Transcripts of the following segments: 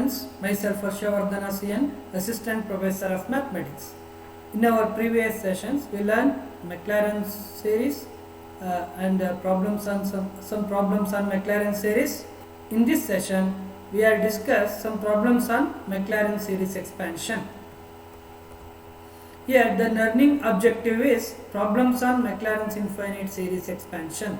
students, myself Harshavardhana CN, Assistant Professor of Mathematics. In our previous sessions, we learned Maclaurin series and problems on some problems on Maclaurin series. In this session, we have discussed some problems on Maclaurin series expansion. Here, the learning objective is problems on Maclaurin's infinite series expansion.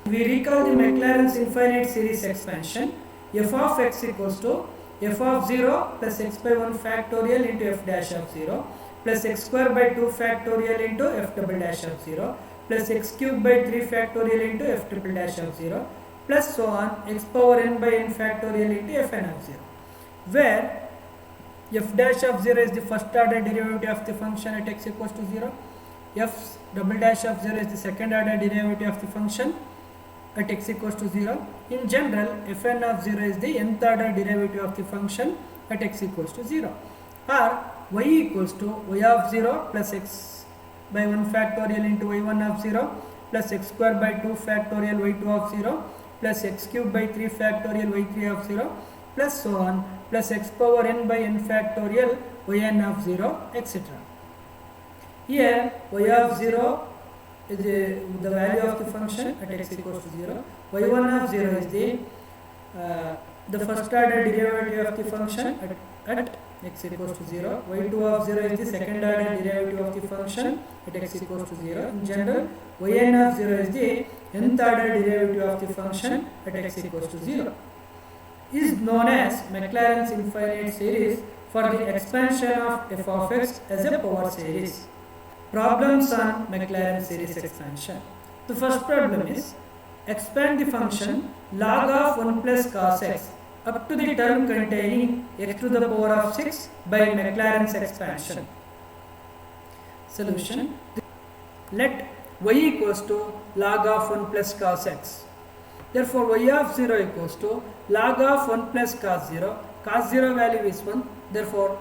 We recall the Maclaurin's infinite series expansion. F of x equals to f of 0 plus x by 1 factorial into f dash of 0 plus x square by 2 factorial into f double dash of 0 plus x cube by 3 factorial into f triple dash of 0 plus so on x power n by n factorial into fn of 0, where f dash of 0 is the first order derivative of the function at x equals to 0, f double dash of 0 is the second order derivative of the function at x equals to 0. In general, fn of 0 is the nth order derivative of the function at x equals to 0. Or y equals to y of 0 plus x by 1 factorial into y1 of 0 plus x square by 2 factorial y2 of 0 plus x cube by 3 factorial y3 of 0 plus so on plus x power n by n factorial yn of 0, etc. Here y of 0 is the value of the function at x equals to 0. y1 of 0 is the first order derivative of the function at x equals to 0. y2 of 0 is the second order derivative of the function at x equals to 0. In general, yn of 0 is the nth order derivative of the function at x equals to 0. Is known as Maclaurin's infinite series for the expansion of f of x as a power series. Problems on Maclaurin series expansion. The first problem is expand the function log of 1 plus cos x up to the term containing x to the power of 6 by Maclaurin's expansion. Solution. Let y equals to log of 1 plus cos x. Therefore, y of 0 equals to log of 1 plus cos 0. Cos 0 value is 1. Therefore,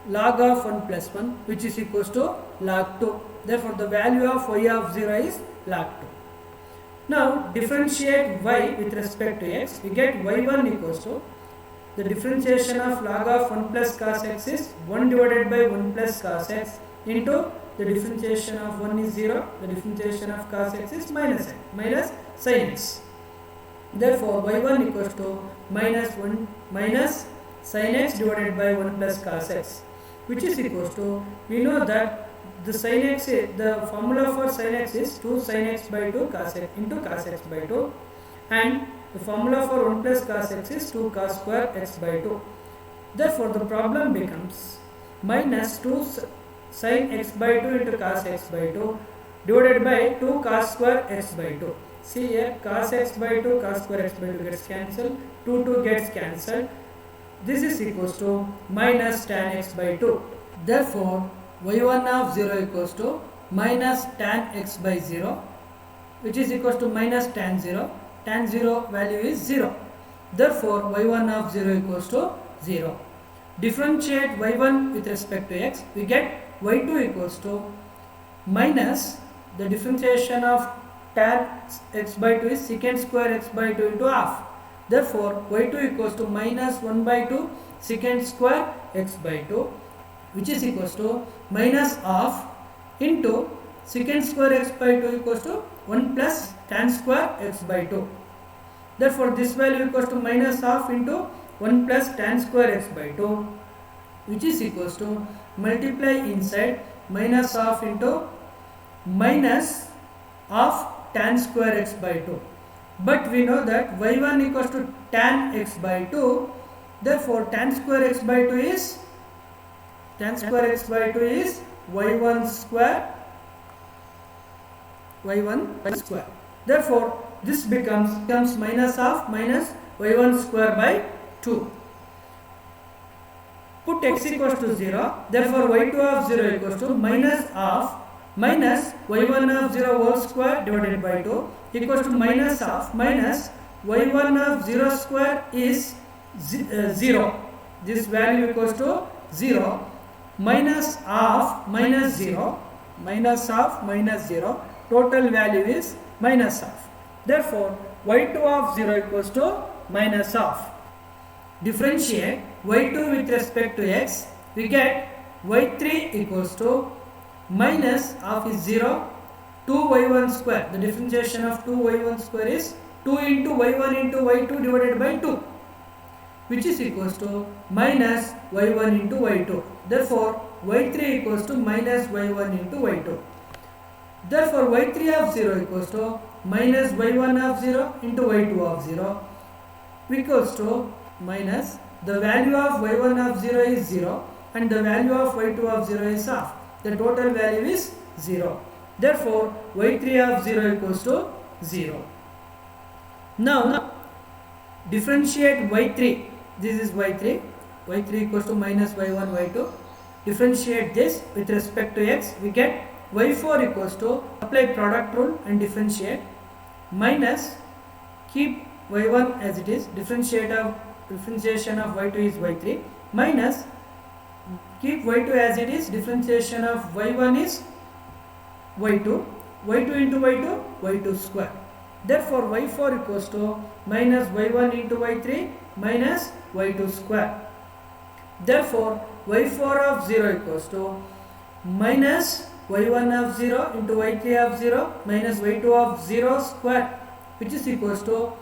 log of 1 plus 1, which is equals to log 2. Therefore, the value of y of 0 is log 2. Now, differentiate y with respect to x. We get y1 equals to the differentiation of log of 1 plus cos x is 1 divided by 1 plus cos x into the differentiation of 1 is 0. The differentiation of cos x is minus sin x. Therefore, y1 equals to minus sin x divided by 1 plus cos x, which is equals to, we know that the sin x, the formula for sin x is 2 sin x by 2 cos x into cos x by 2, and the formula for 1 plus cos x is 2 cos square x by 2. Therefore, the problem becomes minus 2 sin x by 2 into cos x by 2 divided by 2 cos square x by 2. See here, cos x by 2, cos square x by 2 gets cancelled, 2 gets cancelled. This is equals to minus tan x by 2. Therefore, y1 of 0 equals to minus tan x by 0, which is equals to minus tan 0. Tan 0 value is 0. Therefore, y1 of 0 equals to 0. Differentiate y1 with respect to x. We get y2 equals to minus the differentiation of tan x by 2 is secant square x by 2 into half. Therefore, y2 equals to minus 1 by 2 secant square x by 2, which is equals to minus half into secant square x by 2 equals to 1 plus tan square x by 2. Therefore, this value equals to minus half into 1 plus tan square x by 2, which is equals to multiply inside minus half into minus half tan square x by 2. But we know that y1 equals to tan x by 2. Therefore, tan square x by 2 is y1 square. Therefore, this becomes minus half minus y1 square by 2. Put x equals to 0. Therefore, y2 of 0 equals to minus half minus y1 of 0 whole square divided by 2 equals to minus half minus y1 of 0 square is 0. This value equals to 0 minus half minus 0, total value is minus half. Therefore, y2 of 0 equals to minus half. differentiate y2 with respect to x, we get y3 equals to minus half is 0, 2y1 square. The differentiation of 2y1 square is 2 into y1 into y2 divided by 2, which is equals to minus y1 into y2. Therefore, y3 equals to minus y1 into y2. Therefore, y3 of 0 equals to minus y1 of 0 into y2 of 0 equals to minus the value of y1 of 0 is 0 and the value of y2 of 0 is half. The total value is 0. Therefore, y3 of 0 equals to 0. Now, differentiate y3. This is y3. y3 equals to minus y1 y2. Differentiate this with respect to x. We get y4 equals to, apply product rule and differentiate, minus, keep y1 as it is, differentiation of y2 is y3, minus, keep y2 as it is, differentiation of y1 is y2, y2 into y2, y2 square. Therefore, y4 equals to minus y1 into y3 minus y2 square. Therefore, y4 of 0 equals to minus y1 of 0 into y3 of 0 minus y2 of 0 square, which is equals to,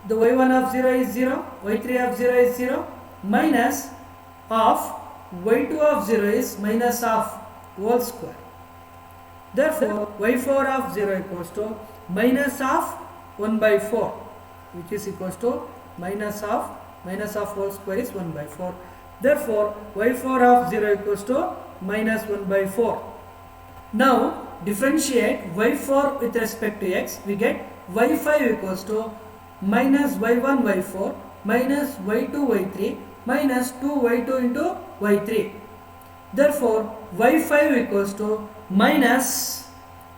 the y1 of 0 is 0, y3 of 0 is 0, minus of y2 of 0 is minus half whole square. Therefore, y4 of 0 equals to minus half 1 by 4, which is equals to minus half whole square is 1 by 4. Therefore, y4 of 0 equals to minus 1 by 4. Now, differentiate y4 with respect to x. We get y5 equals to minus y1 y4 minus y2 y3 minus 2y2 into y3. Therefore, y5 equals to minus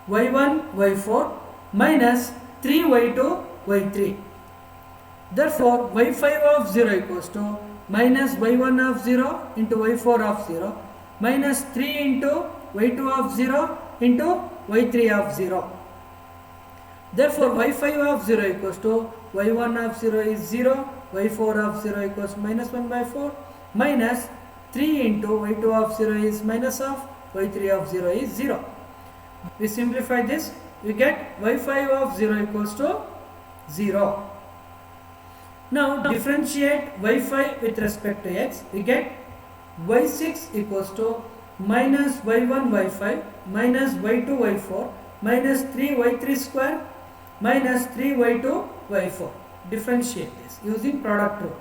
y1 y4 minus 3y2 y3. Therefore, y5 of 0 equals to minus y1 of 0 into y4 of 0 minus 3 into y2 of 0 into y3 of 0. Therefore, y5 of 0 equals to y1 of 0 is 0, y4 of 0 equals minus 1 by 4 minus 3 into y2 of 0 is minus half, y3 of 0 is 0. We simplify this, we get y5 of 0 equals to 0. Now, differentiate y5 with respect to x. We get y6 equals to minus y1 y5 minus y2 y4 minus 3y3 square minus 3y2 y4. Differentiate this using product rule.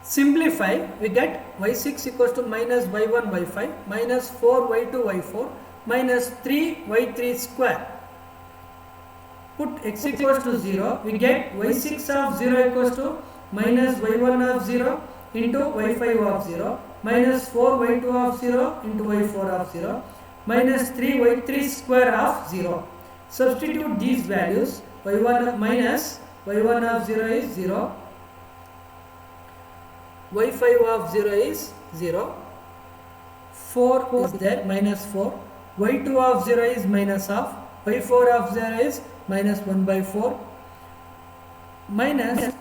Simplify, we get y6 equals to minus y1 y5 minus 4y2 y4 minus 3y3 square. Put x equals to 0, we get y6 of 0 equals to minus y1 of 0 into y5 of 0 minus 4y2 of 0 into y4 of 0 minus 3y3 square of 0. Substitute these values, y1 minus y1 of 0 is 0, y5 of 0 is 0, 4 is there, minus 4, y2 of 0 is minus half, y4 of 0 is minus 1 by 4, minus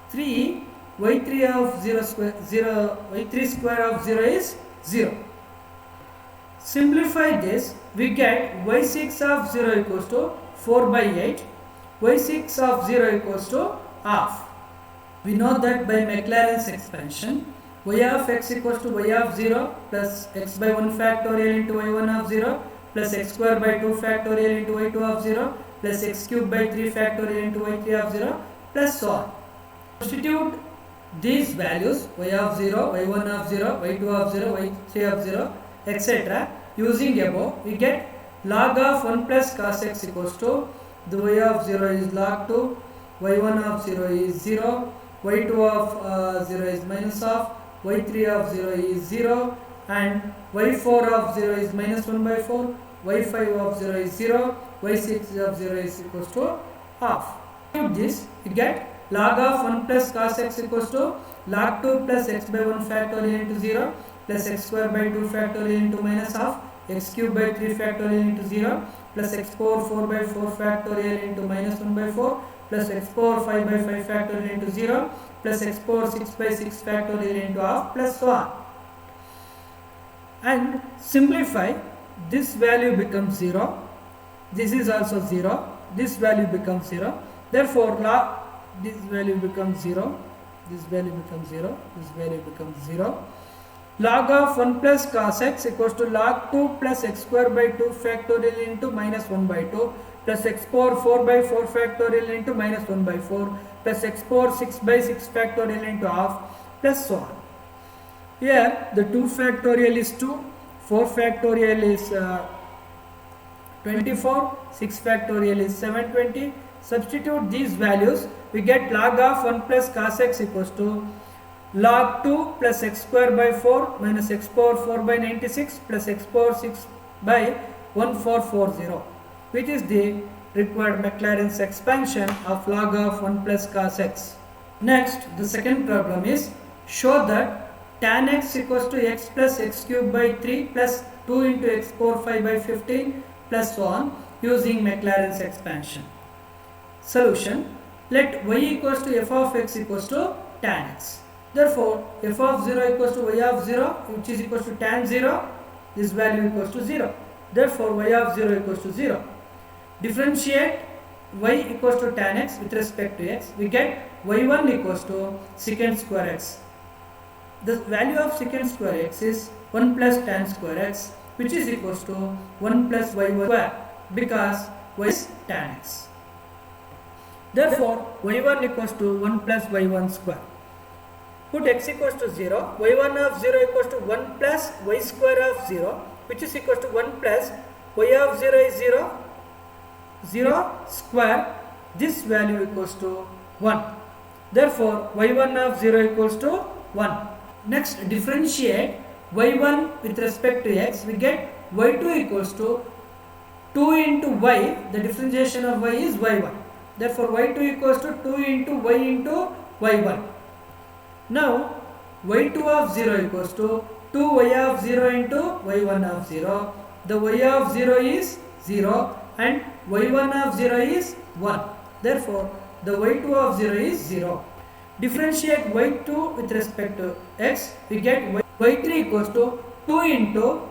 3, y3 of 0 square, y3 square of 0 is 0. Simplify this, we get y6 of 0 equals to 4 by 8, y6 of 0 equals to half. We know that by Maclaurin's expansion, y of x equals to y of 0 plus x by 1 factorial into y1 of 0 plus x square by 2 factorial into y2 of 0 plus x cube by 3 factorial into y3 of 0 plus so on. Substitute these values y of 0, y1 of 0, y2 of 0, y3 of 0, etc. Using above, we get log of 1 plus cos x equals to the y of 0 is log 2, y1 of 0 is 0, y2 of 0 is minus half, y3 of 0 is 0 and y4 of 0 is minus 1 by 4, y5 of 0 is 0, y6 of 0 is equals to half. With this, we get log of 1 plus cos x equals to log 2 plus x by 1 factorial into 0 plus x square by 2 factorial into minus half, x cube by 3 factorial into 0 plus x power 4 by 4 factorial into minus 1 by 4 plus x power 5 by 5 factorial into 0 plus x power 6 by 6 factorial into half plus so on. And simplify, this value becomes 0, this is also 0, this value becomes 0, therefore this value becomes 0, this value becomes 0, this value becomes 0. Log of 1 plus cos x equals to log 2 plus x square by 2 factorial into minus 1 by 2 plus x power 4 by 4 factorial into minus 1 by 4 plus x power 6 by 6 factorial into half plus so on. Here the 2 factorial is 2, 4 factorial is 24, 6 factorial is 720. Substitute these values, we get log of 1 plus cos x equals to log 2 plus x square by 4 minus x power 4 by 96 plus x power 6 by 1440, which is the required Maclaurin's expansion of log of 1 plus cos x. Next, the second problem is show that tan x equals to x plus x cube by 3 plus 2 into x power 5 by 15 plus so on using Maclaurin's expansion. Solution, let y equals to f of x equals to tan x. Therefore, f of 0 equals to y of 0, which is equals to tan 0, this value equals to 0. Therefore, y of 0 equals to 0. Differentiate y equals to tan x with respect to x, we get y1 equals to secant square x. The value of secant square x is 1 plus tan square x, which is equals to 1 plus y1 square, because y is tan x. Therefore, y1 equals to 1 plus y1 square. Put x equals to 0, y1 of 0 equals to 1 plus y square of 0, which is equals to 1 plus y of 0 is 0, 0 square, this value equals to 1. Therefore, y1 of 0 equals to 1. Next, differentiate y1 with respect to x, we get y2 equals to 2 into y, the differentiation of y is y1. Therefore, y2 equals to 2 into y into y1. Now, y2 of 0 equals to 2y of 0 into y1 of 0. The y of 0 is 0 and y1 of 0 is 1. Therefore, the y2 of 0 is 0. Differentiate y2 with respect to x, we get y3 equals to 2 into,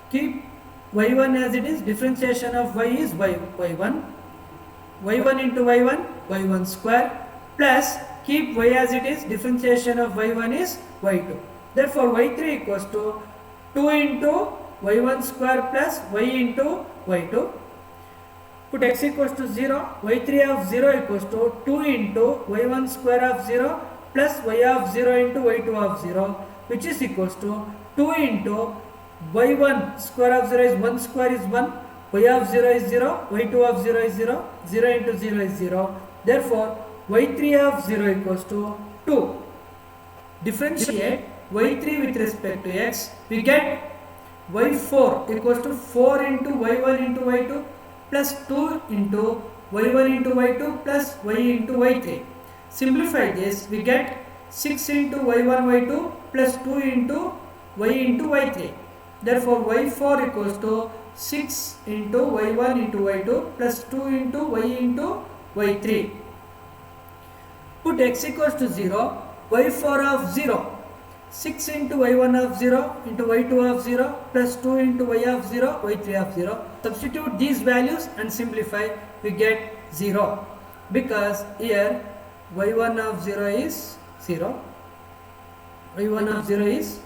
keep y1 as it is, differentiation of y is y1. y1 into y1, y1 square, plus keep y as it is, differentiation of y1 is y2. Therefore, y3 equals to 2 into y1 square plus y into y2. Put x equals to 0, y3 of 0 equals to 2 into y1 square of 0 plus y of 0 into y2 of 0, which is equals to 2 into y1 square of 0 is 1 square is 1, y of 0 is 0, y2 of 0 is 0, 0 into 0 is 0. Therefore, y3 of 0 equals to 2. Differentiate y3 with respect to x, we get y4 equals to 4 into y1 into y2 plus 2 into y1 into y2 plus y into y3. Simplify this, we get 6 into y1 y2 plus 2 into y into y3. Therefore, y4 equals to 6 into y1 into y2 plus 2 into y into y3. Put x equals to 0, y4 of 0, 6 into y1 of 0 into y2 of 0 plus 2 into y of 0, y3 of 0. Substitute these values and simplify, we get 0, because here y1 of 0 is 0, y1 of 0 is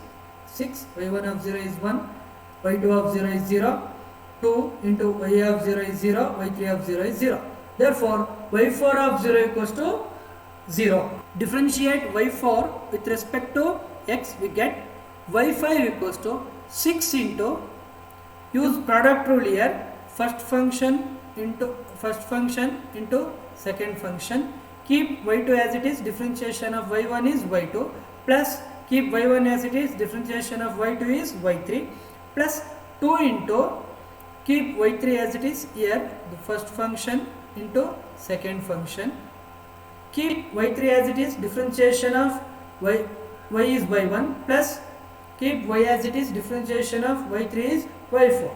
6, y1 of 0 is 1, y2 of 0 is 0, 2 into y of 0 is 0, y3 of 0 is 0. Therefore, y4 of 0 equals to 0. Differentiate y4 with respect to x, we get y5 equals to 6 into, use product rule here, first function into second function, keep y2 as it is, differentiation of y1 is y2, plus keep y1 as it is, differentiation of y2 is y3, plus 2 into, keep y3 as it is here, the first function into second function, keep y3 as it is, differentiation of y is y1, plus keep y as it is, differentiation of y3 is y4.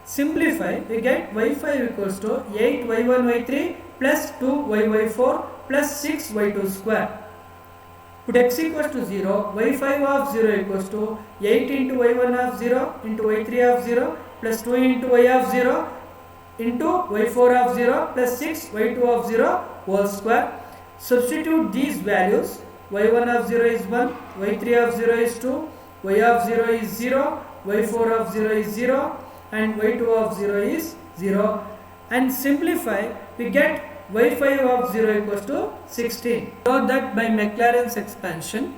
Simplify, we get y5 equals to 8 y1 y3 plus 2y4 plus 6y2 square. Put x equals to 0, y5 of 0 equals to 8 into y1 of 0 into y3 of 0 plus 2 into y of 0 into y4 of 0 plus 6 y2 of 0 whole square. Substitute these values. y1 of 0 is 1, y3 of 0 is 2, y of 0 is 0, y4 of 0 is 0 and y2 of 0 is 0, and simplify, we get y5 of 0 equals to 16. Note that by Maclaurin's expansion,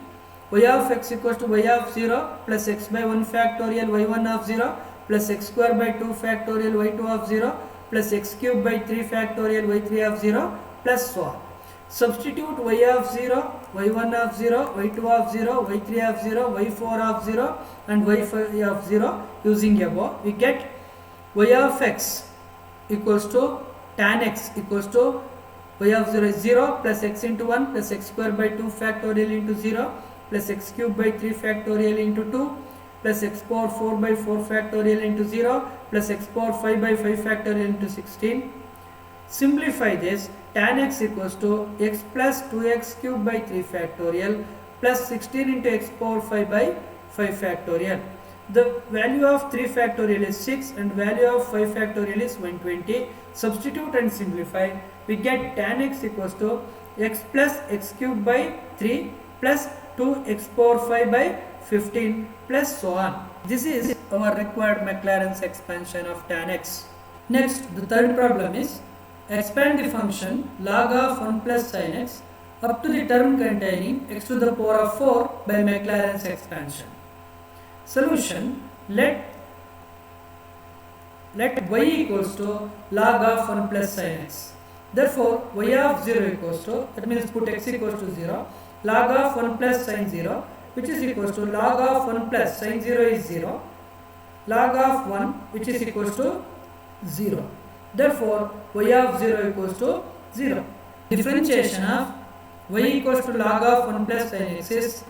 y of x equals to y of 0 plus x by 1 factorial y1 of 0 plus x square by 2 factorial y2 of 0 plus x cube by 3 factorial y3 of 0 plus so on. Substitute y of 0, y1 of 0, y2 of 0, y3 of 0, y4 of 0 and y5 of 0 using above. We get y of x equals to tan x equals to y of 0 is 0 plus x into 1 plus x square by 2 factorial into 0 plus x cube by 3 factorial into 2 plus x power 4 by 4 factorial into 0 plus x power 5 by 5 factorial into 16. Simplify this. Tan x equals to x plus 2x cube by 3 factorial plus 16 into x power 5 by 5 factorial. The value of 3 factorial is 6 and value of 5 factorial is 120. Substitute and simplify. We get tan x equals to x plus x cube by 3 plus 2x power 5 by 15 plus so on. This is our required Maclaurin's expansion of tan x. Next, the third problem is expand the function log of 1 plus sin x up to the term containing x to the power of 4 by Maclaurin's expansion. Solution, let y equals to log of 1 plus sin x. Therefore, y of 0 equals to, that means put x equals to 0, log of 1 plus sin 0, which is equals to log of 1 plus sin 0 is 0, log of 1 which is equals to 0. Therefore, y of 0 equals to 0. Differentiation of y equals to log of 1 plus sin x is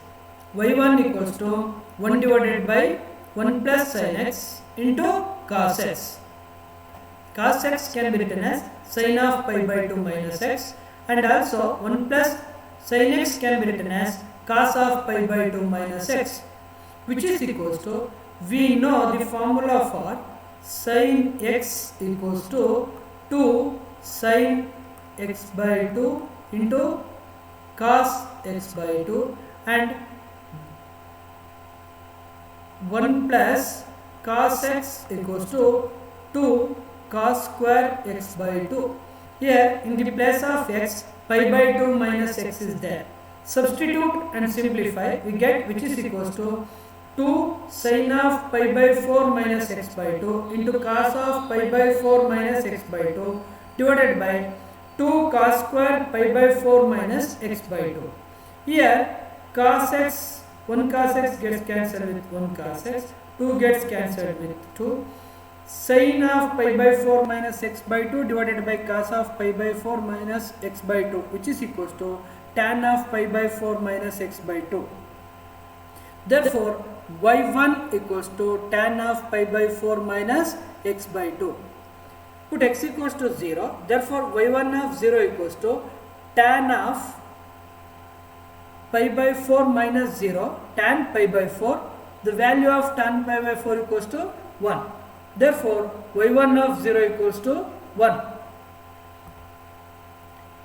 y1 equals to 1 divided by 1 plus sin x into cos x. Cos x can be written as sin of pi by 2 minus x, and also 1 plus sin x can be written as cos of pi by 2 minus x, which is equals to, we know the formula for sin x equals to 2 sin x by 2 into cos x by 2 and 1 plus cos x equals to 2 cos square x by 2. Here in the place of x, pi by 2 minus x is there. Substitute and simplify, we get which is equals to 2 sin of pi by 4 minus x by 2 into cos of pi by 4 minus x by 2 divided by 2 cos square pi by 4 minus x by 2. Here cos x, 1 cos x gets cancelled with 1 cos x, 2 gets cancelled with 2. Sin of pi by 4 minus x by 2 divided by cos of pi by 4 minus x by 2, which is equals to tan of pi by 4 minus x by 2. Therefore, y1 equals to tan of pi by 4 minus x by 2. Put x equals to 0. Therefore, y1 of 0 equals to tan of pi by 4 minus 0, tan pi by 4. The value of tan pi by 4 equals to 1. Therefore, y1 of 0 equals to 1.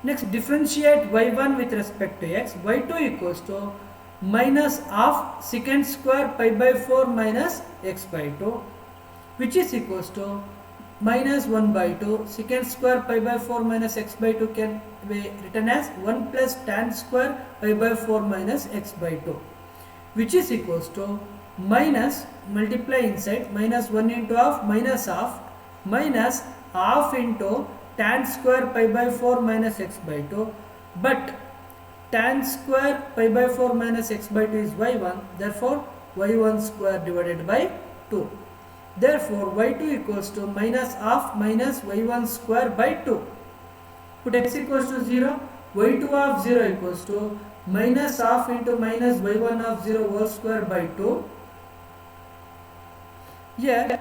Next, differentiate y1 with respect to x. y2 equals to minus half secant square pi by 4 minus x by 2, which is equals to minus 1 by 2. Secant square pi by 4 minus x by 2 can be written as 1 plus tan square pi by 4 minus x by 2, which is equals to minus, multiply inside, minus 1 into half minus half into tan square pi by 4 minus x by 2, but tan square pi by 4 minus x by 2 is y1, therefore y1 square divided by 2. Therefore, y2 equals to minus half minus y1 square by 2. Put x equals to 0, y2 of 0 equals to minus half into minus y1 of 0 whole square by 2. Here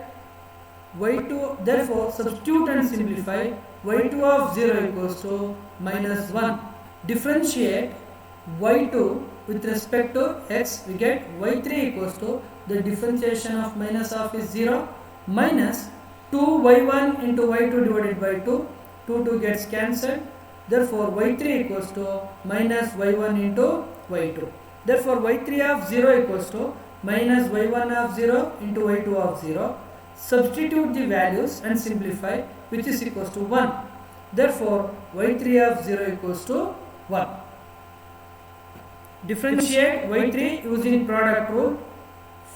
y2, therefore substitute and simplify. Y2 of 0 equals to minus 1. Differentiate y2 with respect to x, we get y3 equals to, the differentiation of minus of is 0, minus 2y1 into y2 divided by 2, 2 gets cancelled, therefore y3 equals to minus y1 into y2. Therefore y3 of 0 equals to minus y1 of 0 into y2 of 0. Substitute the values and simplify, which is equals to 1. Therefore y3 of 0 equals to 1. Differentiate y3 using product rule.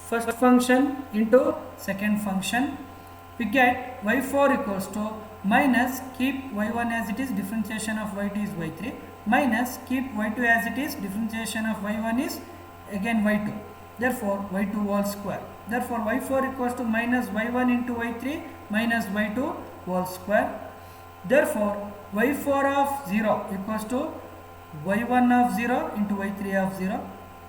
First function into second function. We get y4 equals to minus, keep y1 as it is, differentiation of y2 is y3, minus keep y2 as it is, differentiation of y1 is again y2. Therefore y2 whole square. Therefore y4 equals to minus y1 into y3 minus y2 whole square. Therefore y4 of 0 equals to y1 of 0 into y3 of 0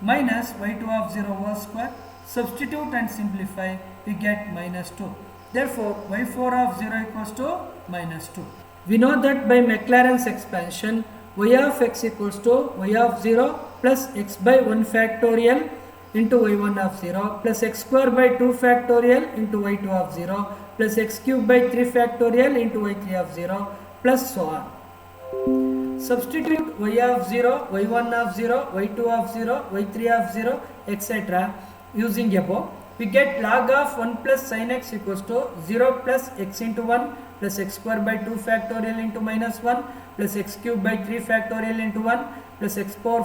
minus y2 of 0 whole square. Substitute and simplify, we get minus 2. Therefore y4 of 0 equals to minus 2. We know that by Maclaurin's expansion, y of x equals to y of 0 plus x by 1 factorial into y1 of 0 plus x square by 2 factorial into y2 of 0 plus x cube by 3 factorial into y3 of 0 plus so on. Substitute y of 0, y1 of 0, y2 of 0, y3 of 0, etc. using above. We get log of 1 plus sin x equals to 0 plus x into 1 plus x square by 2 factorial into minus 1 plus x cube by 3 factorial into 1 plus x power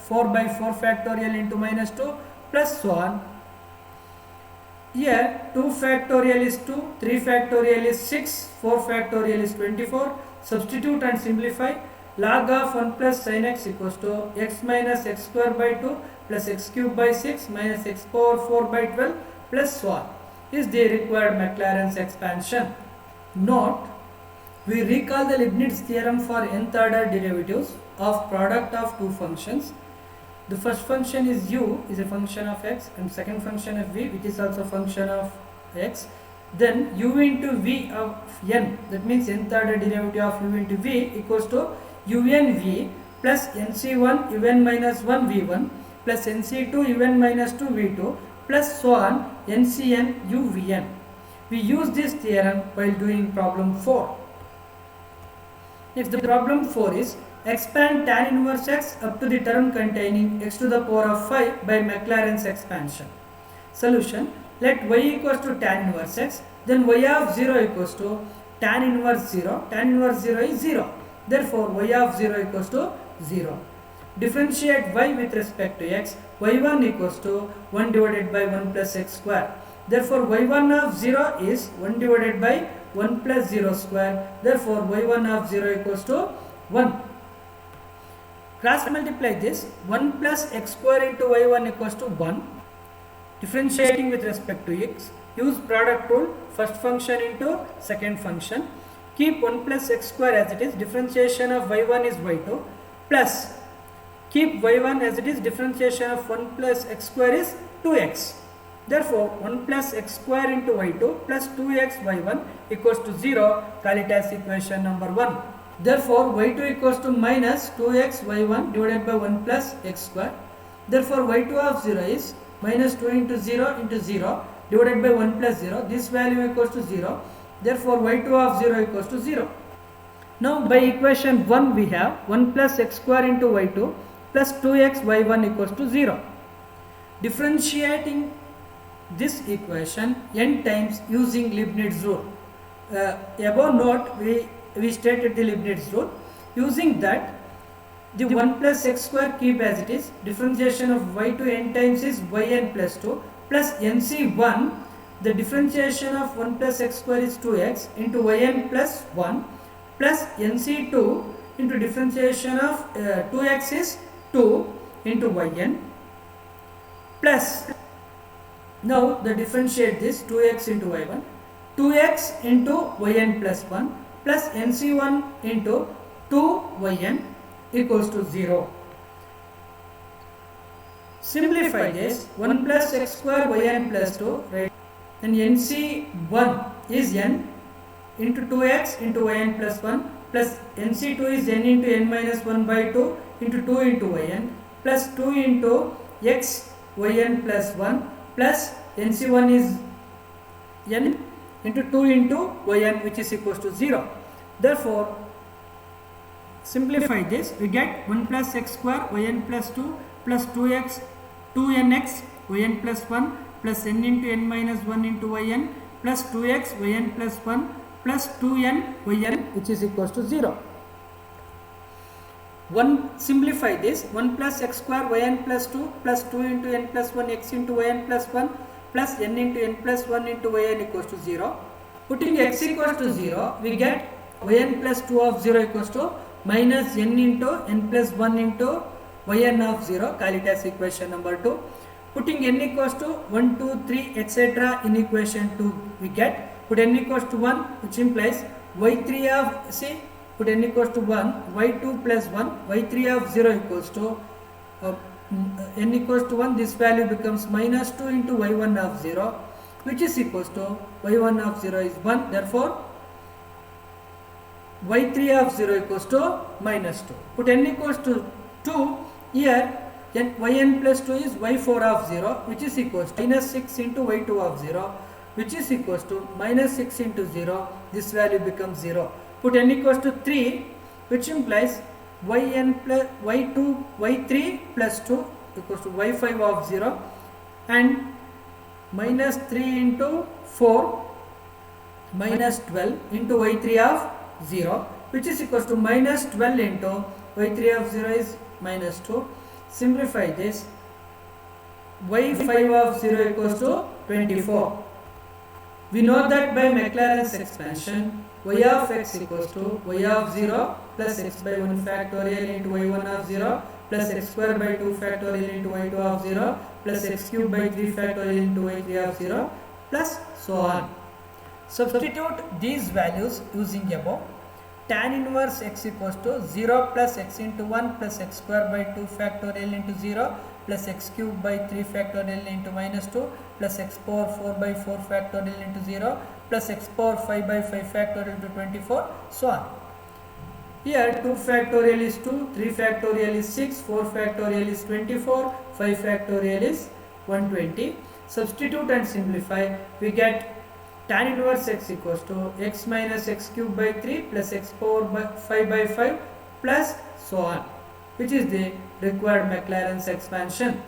4 by 4 factorial into minus 2 plus so on. Here 2 factorial is 2, 3 factorial is 6, 4 factorial is 24. Substitute and simplify. Log of 1 plus sin x equals to x minus x square by 2 plus x cube by 6 minus x power 4 by 12 plus so on is the required Maclaurin's expansion. Note, we recall the Leibniz theorem for nth order derivatives of product of two functions. The first function is u, is a function of x, and second function of v, which is also a function of x. Then u into v of n, that means nth order derivative of u into v equals to un v plus nc1 un minus 1 v1 plus nc2 un minus 2 v2 plus so on ncn u vn. We use this theorem while doing problem 4. Next, the problem 4 is expand tan inverse x up to the term containing x to the power of 5 by Maclaurin's expansion. Solution: let y equals to tan inverse x, then y of 0 equals to tan inverse 0. Tan inverse 0 is 0. Therefore y of 0 equals to 0. Differentiate y with respect to x. y1 equals to 1 divided by 1 plus x square. Therefore y1 of 0 is 1 divided by 1 plus 0 square. Therefore y1 of 0 equals to 1. Cross multiply this. 1 plus x square into y1 equals to 1. Differentiating with respect to x. Use product rule. First function into second function. Keep 1 plus x square as it is. Differentiation of y1 is y2. Plus keep y1 as it is. Differentiation of 1 plus x square is 2x. Therefore 1 plus x square into y2 plus 2x y1 equals to 0. Call it as equation number 1. Therefore y2 equals to minus 2x y1 divided by 1 plus x square. Therefore y2 of 0 is minus 2 into 0 divided by 1 plus 0. This value equals to 0. Therefore y2 of 0 equals to 0. Now by equation 1 we have 1 plus x square into y2 plus 2x y1 equals to 0. Differentiating this equation n times using Leibniz rule. Above note we stated the Leibniz rule. Using that, the 1 plus x square keep as it is. Differentiation of y2 n times is yn plus 2 plus nc1. The differentiation of 1 plus x square is 2x into yn plus 1 plus nc2 into differentiation of 2x is 2 into yn plus, now the differentiate this 2x into y1, 2x into yn plus 1 plus nc1 into 2yn equals to 0. Simplify this. 1 plus x square yn plus 2, right? And nc1 is n into 2x into yn plus 1 plus nc2 is n into n minus 1 by 2 into 2 into yn plus 2 into x yn plus 1 plus nc1 is n into 2 into yn, which is equals to 0. Therefore, simplify this, we get 1 plus x square yn plus 2 plus 2x 2nx yn plus 1 plus n into n minus 1 into yn plus 2x yn plus 1 plus 2n yn, which is equals to 0. Simplify this, 1 plus x square yn plus 2 plus 2 into n plus 1 x into yn plus 1 plus n into n plus 1 into yn equals to 0. Putting x equals to 0, we get yn plus 2 of 0 equals to minus n into n plus 1 into yn of 0, call it as equation number 2. Putting n equals to 1, 2, 3, etc. in equation 2, we get, put n equals to 1, which implies y3 of, see, put n equals to 1, y2 plus 1, y3 of 0 equals to, n equals to 1, this value becomes minus 2 into y1 of 0, which is equals to y1 of 0 is 1, therefore, y3 of 0 equals to minus 2. Put n equals to 2, here yn plus 2 is y4 of 0, which is equals to minus 6 into y2 of 0, which is equals to minus 6 into 0, this value becomes 0. Put n equals to 3, which implies yn plus y3 plus 2 equals to y5 of 0, and minus 3 into 4 minus 12 into y3 of 0, which is equals to minus 12 into y3 of 0 is minus 2. Simplify this, y5 of 0 equals to 24. We know that by Maclaurin's expansion, y of x equals to y of 0 plus x by 1 factorial into y1 of 0 plus x square by 2 factorial into y2 of 0 plus x cube by 3 factorial into y3 of 0 plus so on. Substitute these values using above. Tan inverse x equals to 0 plus x into 1 plus x square by 2 factorial into 0 plus x cube by 3 factorial into minus 2 plus x power 4 by 4 factorial into 0 plus x power 5 by 5 factorial into 24, so on. Here 2 factorial is 2, 3 factorial is 6, 4 factorial is 24, 5 factorial is 120. Substitute and simplify, we get tan inverse x equals to x minus x cube by 3 plus x power by 5 by 5 plus so on, which is the required Maclaurin's expansion.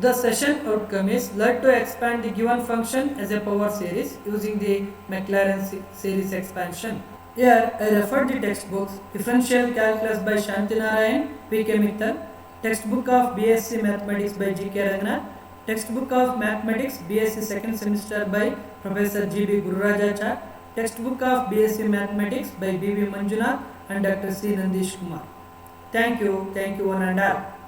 The session outcome is learn to expand the given function as a power series using the Maclaurin series expansion. Here I refer the textbooks Differential Calculus by Shantinarayan, P.K. Mittal, textbook of BSc Mathematics by G.K. Ranganath, textbook of Mathematics BSc second semester by Professor G.B. Gururajachar, textbook of BSc Mathematics by B.B. Manjunath and Dr. C. Nandish Kumar. Thank you one and all.